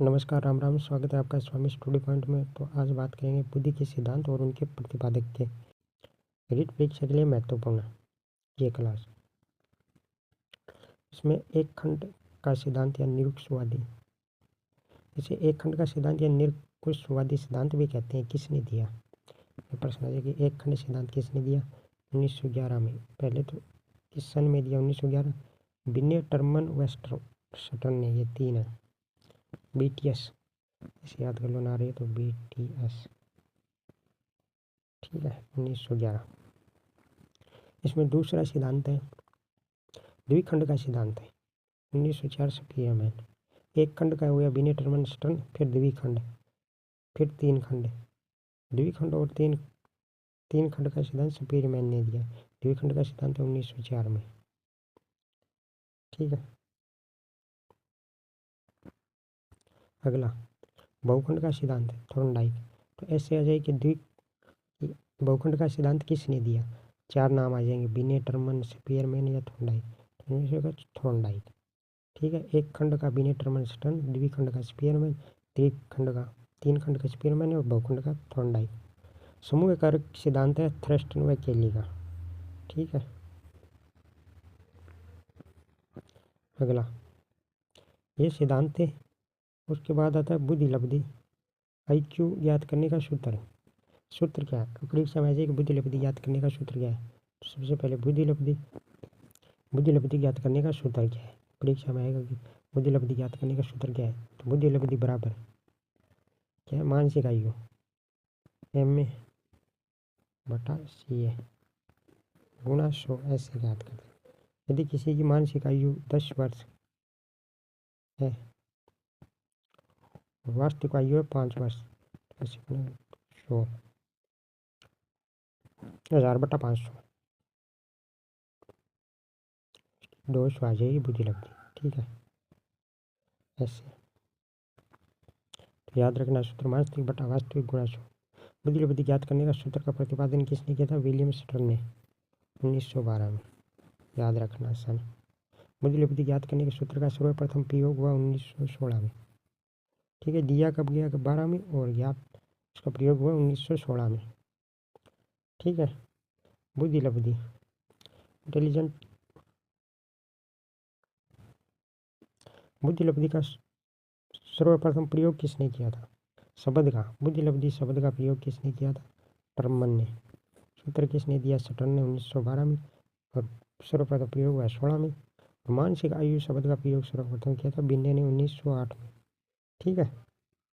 नमस्कार, राम राम। स्वागत है आपका स्वामी स्टडी पॉइंट में। तो आज बात करेंगे बुद्धि के सिद्धांत और उनके प्रतिपादक के। रीट परीक्षा के लिए महत्वपूर्ण ये क्लास। इसमें एक खंड का सिद्धांत या निरुक्सवादी, इसे एक खंड का सिद्धांत या निरुक्सवादी सिद्धांत भी कहते हैं, किसने दिया? ये प्रश्न है कि एक खंड सिद्धांत किसने दिया? 1911 में। पहले तो किस सन में दिया? 1911। बिने, टर्मन, वेस्टरस्टन ने। ये तीन है। BTS, इसे याद कर लो, ना रही तो BTS। ठीक है, 1911। इसमें दूसरा सिद्धांत है द्विखंड का सिद्धांत है, 1904 स्पीयरमैन। एक खंड का हो गया बिने, टर्मन, स्टर्न, फिर द्विखंड, फिर तीन खंड। द्विखंड और तीन खंड का सिद्धांत स्पीयरमैन ने दिया। द्विखंड का सिद्धांत है 1904 में। ठीक है, अगला बहुखंड का सिद्धांत है थॉर्नडाइक। तो ऐसे आ जाए कि बहुखंड का सिद्धांत किसने दिया? चार नाम आ जाएंगे, बिने, टर्मन, स्पीयरमैन या थॉर्नडाइक। तो थॉर्नडाइक। ठीक है, एक खंड का बिने, टर्मन, स्टर्न, द्विखंड का स्पीयरमैन, तीन खंड का स्पीयरमैन और बहुखंड का थॉर्नडाइक। समूह कारक सिद्धांत है थ्रस्टन व केली का। ठीक है, अगला ये सिद्धांत है। उसके बाद आता है बुद्धि लब्धि। IQ ज्ञात करने का सूत्र। सूत्र क्या है? परीक्षा में कि बुद्धि लब्धि ज्ञात करने का सूत्र क्या है? तो सबसे पहले बुद्धि लब्धि ज्ञात करने का सूत्र क्या है? परीक्षा में आएगा कि बुद्धि लब्धि ज्ञात करने का सूत्र क्या है? तो बुद्धि लब्धि बराबर क्या है? मानसिक आयु MA बटा CA गुणा 100, ऐसे ज्ञात करते हैं। यदि किसी की मानसिक आयु 10 वर्ष है, वास्तविक आयु है 5 वर्ष, तो ऐसे 100,000 बटा 500, 200 आ जाएगी बुद्धि लब्धि। ठीक है, ऐसे तो याद रखना सूत्र वास्तविक बटा वास्तविक गुणा 100। बुद्धि लब्धि ज्ञात करने का सूत्र का प्रतिपादन किसने किया था? विलियम स्टर्न ने, 1912 में। याद रखना सन। बुद्धि लब्धि ज्ञात करने के सूत्र का सर्वप्रथम प्रयोग हुआ 1916 में। ठीक है, दिया कब गया? 12 में, और ज्ञात उसका प्रयोग हुआ 1916 में। ठीक है, बुद्धि लब्धि इंटेलिजेंट। बुद्धि लब्धि का सर्वप्रथम प्रयोग किसने किया था? शब्द का। बुद्धि लब्धि शब्द का प्रयोग किसने किया था? टर्मन ने। सूत्र किसने दिया? स्टर्न ने, 1912 में, और सर्वप्रथम प्रयोग हुआ 16 में। मानसिक आयु शब्द का प्रयोग सर्वप्रथम किया था बिन्ने ने, 1908 में। ठीक है।